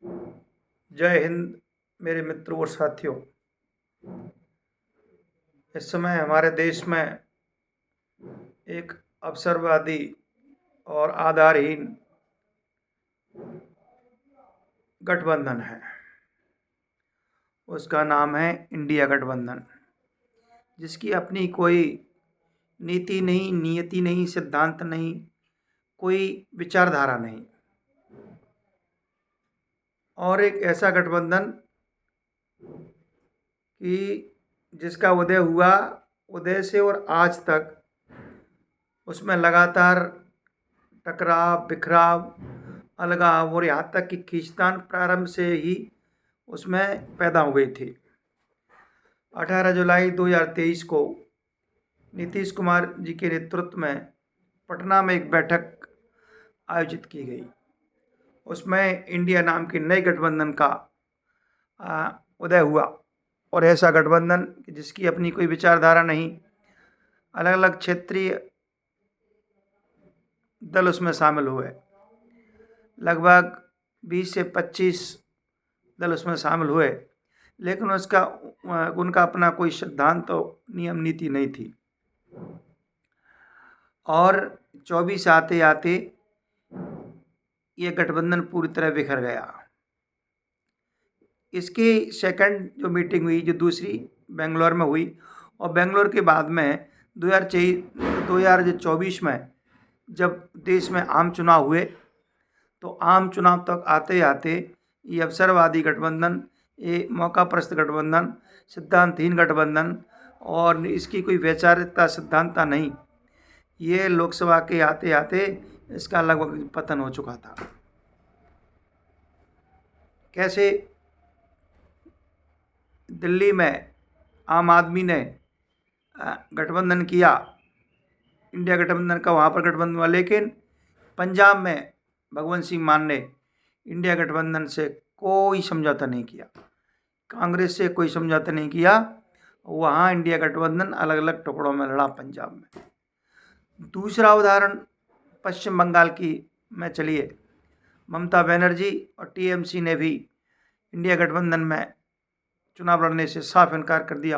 जय हिंद मेरे मित्रों और साथियों। इस समय हमारे देश में एक अवसरवादी और आधारहीन गठबंधन है। उसका नाम है इंडिया गठबंधन, जिसकी अपनी कोई नीति नहीं, नियति नहीं, सिद्धांत नहीं, कोई विचारधारा नहीं। और एक ऐसा गठबंधन कि जिसका उदय हुआ, उदय से और आज तक उसमें लगातार टकराव, बिखराव, अलगाव और यहाँ तक कि खींचतान प्रारंभ से ही उसमें पैदा हो गई थी। 18 जुलाई 2023 को नीतीश कुमार जी के नेतृत्व में पटना में एक बैठक आयोजित की गई। उसमें इंडिया नाम के नए गठबंधन का उदय हुआ। और ऐसा गठबंधन जिसकी अपनी कोई विचारधारा नहीं, अलग अलग क्षेत्रीय दल उसमें शामिल हुए। लगभग 20 से 25 दल उसमें शामिल हुए, लेकिन उनका अपना कोई सिद्धांत और नियम नीति नहीं थी। और 24 आते आते ये गठबंधन पूरी तरह बिखर गया। इसकी सेकंड जो मीटिंग हुई, जो दूसरी बेंगलोर में हुई, और बेंगलोर के बाद में 2024 में जब देश में आम चुनाव हुए, तो आम चुनाव तक आते आते ये अवसरवादी गठबंधन, ये मौकापरस्त गठबंधन, सिद्धांतहीन गठबंधन और इसकी कोई वैचारिकता, सिद्धांतता नहीं, ये लोकसभा के आते आते इसका लगभग पतन हो चुका था। कैसे दिल्ली में आम आदमी ने गठबंधन किया, इंडिया गठबंधन का वहाँ पर गठबंधन हुआ, लेकिन पंजाब में भगवंत सिंह मान ने इंडिया गठबंधन से कोई समझौता नहीं किया, कांग्रेस से कोई समझौता नहीं किया। वहाँ इंडिया गठबंधन अलग अलग टुकड़ों में लड़ा पंजाब में। दूसरा उदाहरण पश्चिम बंगाल की में चलिए, ममता बनर्जी और टीएमसी ने भी इंडिया गठबंधन में चुनाव लड़ने से साफ इनकार कर दिया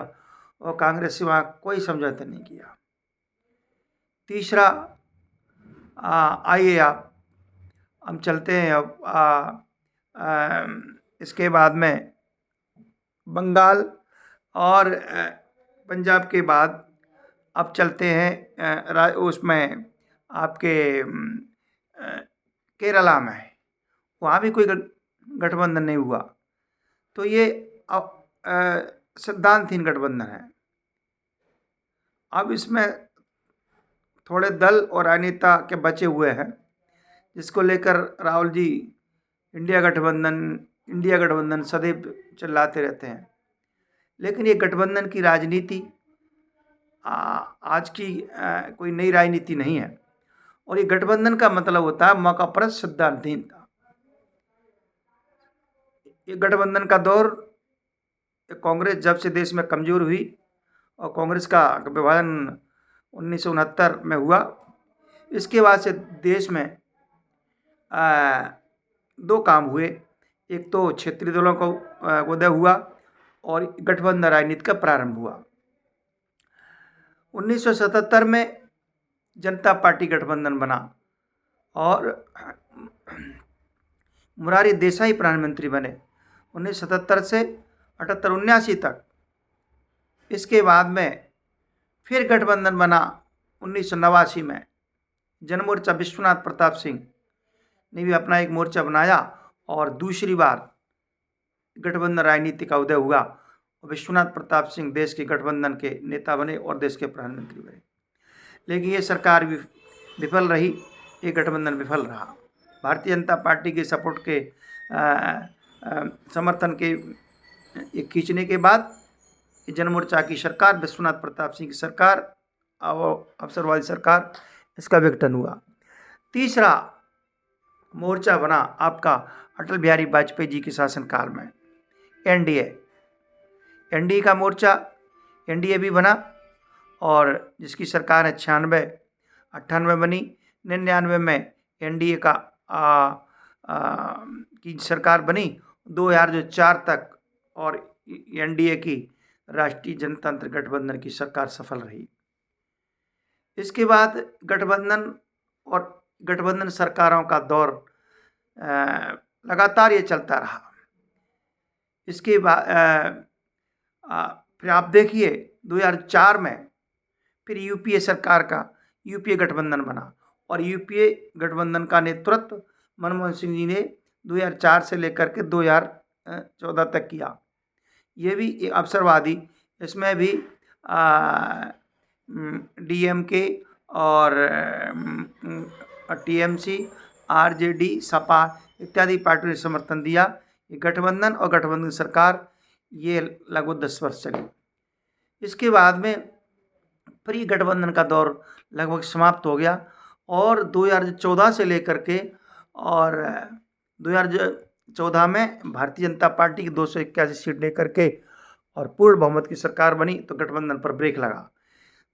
और कांग्रेस से वहाँ कोई समझौता नहीं किया। तीसरा, आइए आप हम चलते हैं अब इसके बाद में बंगाल और पंजाब के बाद अब चलते हैं उसमें आपके केरला में। वहाँ भी कोई गठबंधन नहीं हुआ। तो ये सिद्धांतहीन गठबंधन है। अब इसमें थोड़े दल और राजनेता के बचे हुए हैं, जिसको लेकर राहुल जी इंडिया गठबंधन सदैव चिल्लाते रहते हैं। लेकिन ये गठबंधन की राजनीति आज की कोई नई राजनीति नहीं है। और ये गठबंधन का मतलब होता है मौकापरस्त, सिद्धांतहीनता। ये गठबंधन का दौर कांग्रेस जब से देश में कमजोर हुई और कांग्रेस का विभाजन 1969 में हुआ, इसके बाद से देश में दो काम हुए। एक तो क्षेत्रीय दलों का उदय हुआ और गठबंधन राजनीति का प्रारंभ हुआ। 1977 में जनता पार्टी गठबंधन बना और मोरारजी देसाई प्रधानमंत्री बने 1977 से 78-79 तक। इसके बाद में फिर गठबंधन बना 1989 में। जनमोर्चा विश्वनाथ प्रताप सिंह ने भी अपना एक मोर्चा बनाया और दूसरी बार गठबंधन राजनीति का उदय हुआ और विश्वनाथ प्रताप सिंह देश के गठबंधन के नेता बने और देश के प्रधानमंत्री बने। लेकिन ये सरकार भी विफल रही, ये गठबंधन विफल रहा। भारतीय जनता पार्टी के सपोर्ट के समर्थन के खींचने के बाद जनमोर्चा की सरकार, विश्वनाथ प्रताप सिंह की सरकार, अवसरवादी सरकार, इसका विघटन हुआ। तीसरा मोर्चा बना आपका अटल बिहारी वाजपेयी जी के शासनकाल में एनडीए का मोर्चा, एनडीए भी बना और जिसकी सरकार है 96-98 बनी। 99 में एनडीए का की सरकार बनी 2004 तक, और एनडीए की राष्ट्रीय जनतांत्रिक गठबंधन की सरकार सफल रही। इसके बाद गठबंधन सरकारों का दौर लगातार ये चलता रहा। इसके बाद फिर आप देखिए 2004 में फिर यूपीए सरकार का यूपीए गठबंधन बना, और यूपीए गठबंधन का नेतृत्व मनमोहन सिंह जी ने 2004 से लेकर के 2014 तक किया। ये भी एक अवसरवादी, इसमें भी डीएमके और टीएमसी, आरजेडी, सपा इत्यादि पार्टियों ने समर्थन दिया। ये गठबंधन और गठबंधन सरकार ये लगभग 10 वर्ष चली। इसके बाद में फिर ये गठबंधन का दौर लगभग समाप्त हो गया, और 2014 से लेकर के और 2014 में भारतीय जनता पार्टी की 281 सीट लेकर के और पूर्ण बहुमत की सरकार बनी, तो गठबंधन पर ब्रेक लगा।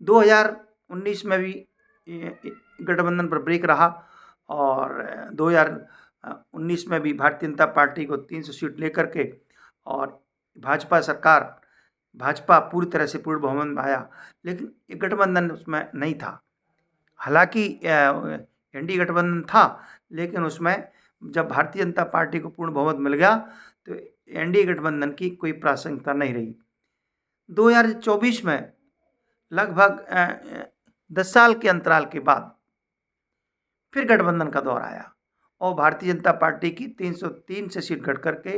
2019 में भी गठबंधन पर ब्रेक रहा, और 2019 में भी भारतीय जनता पार्टी को 300 सीट लेकर के और भाजपा पूरी तरह से पूर्ण बहुमत में आया, लेकिन ये गठबंधन उसमें नहीं था। हालांकि एनडीए गठबंधन था, लेकिन उसमें जब भारतीय जनता पार्टी को पूर्ण बहुमत मिल गया तो एनडीए गठबंधन की कोई प्रासंगिकता नहीं रही। 2024 में लगभग 10 साल के अंतराल के बाद फिर गठबंधन का दौर आया, और भारतीय जनता पार्टी की 303 से सीट घट करके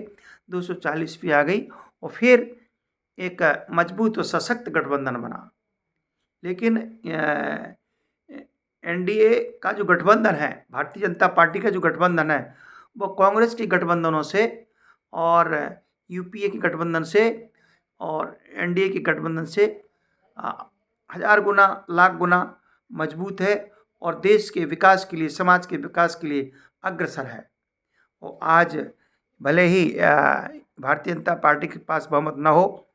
240 पे आ गई, और फिर एक मजबूत और सशक्त गठबंधन बना। लेकिन एनडीए का जो गठबंधन है, भारतीय जनता पार्टी का जो गठबंधन है, वो कांग्रेस के गठबंधनों से और यूपीए के गठबंधन से और एनडीए के गठबंधन से 1000 गुना, लाख गुना मजबूत है, और देश के विकास के लिए, समाज के विकास के लिए अग्रसर है। और आज भले ही भारतीय जनता पार्टी के पास बहुमत न हो,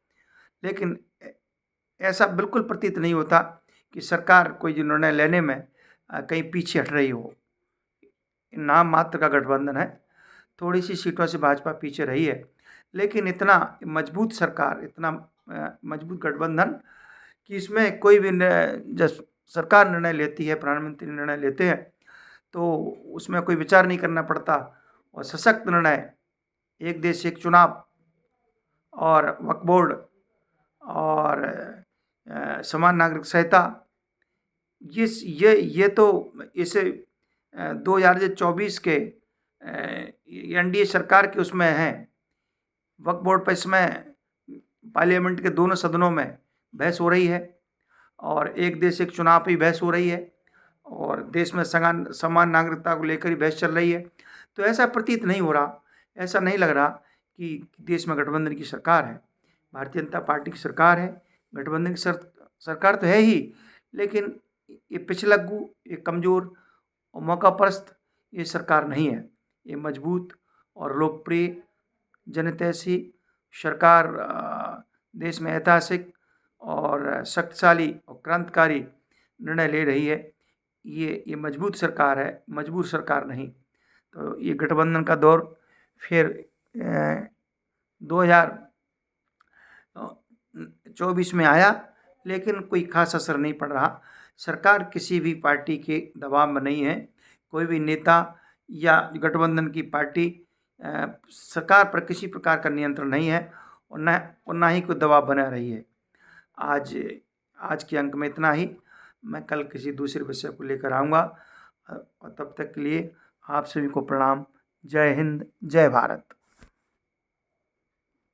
लेकिन ऐसा बिल्कुल प्रतीत नहीं होता कि सरकार कोई निर्णय लेने में कहीं पीछे हट रही हो। नाम मात्र का गठबंधन है, थोड़ी सी सीटों से भाजपा पीछे रही है, लेकिन इतना मजबूत सरकार, इतना मजबूत गठबंधन कि इसमें कोई भी जब सरकार निर्णय लेती है, प्रधानमंत्री निर्णय लेते हैं, तो उसमें कोई विचार नहीं करना पड़ता, और सशक्त निर्णय, एक देश एक चुनाव और वक्फ बोर्ड और समान नागरिक संहिता, ये तो इसे 2024 के एनडीए सरकार के उसमें हैं। वक्फ बोर्ड पर इसमें पार्लियामेंट के दोनों सदनों में बहस हो रही है, और एक देश एक चुनाव पर भी बहस हो रही है, और देश में समान नागरिकता को लेकर ही बहस चल रही है। तो ऐसा प्रतीत नहीं हो रहा, ऐसा नहीं लग रहा कि देश में गठबंधन की सरकार है, भारतीय जनता पार्टी की सरकार है। गठबंधन की सरकार तो है ही, लेकिन ये पिछलग्गू, ये कमज़ोर और मौकापरस्त ये सरकार नहीं है। ये मजबूत और लोकप्रिय जनहितैषी सरकार देश में ऐतिहासिक और शक्तिशाली और क्रांतिकारी निर्णय ले रही है। ये मजबूत सरकार है, मजबूर सरकार नहीं। तो ये गठबंधन का दौर फिर 2024 में आया, लेकिन कोई खास असर नहीं पड़ रहा। सरकार किसी भी पार्टी के दबाव में नहीं है, कोई भी नेता या गठबंधन की पार्टी सरकार पर किसी प्रकार का नियंत्रण नहीं है, और ना ही कोई दबाव बना रही है। आज के अंक में इतना ही। मैं कल किसी दूसरे विषय को लेकर आऊँगा, और तब तक के लिए आप सभी को प्रणाम। जय हिंद, जय भारत।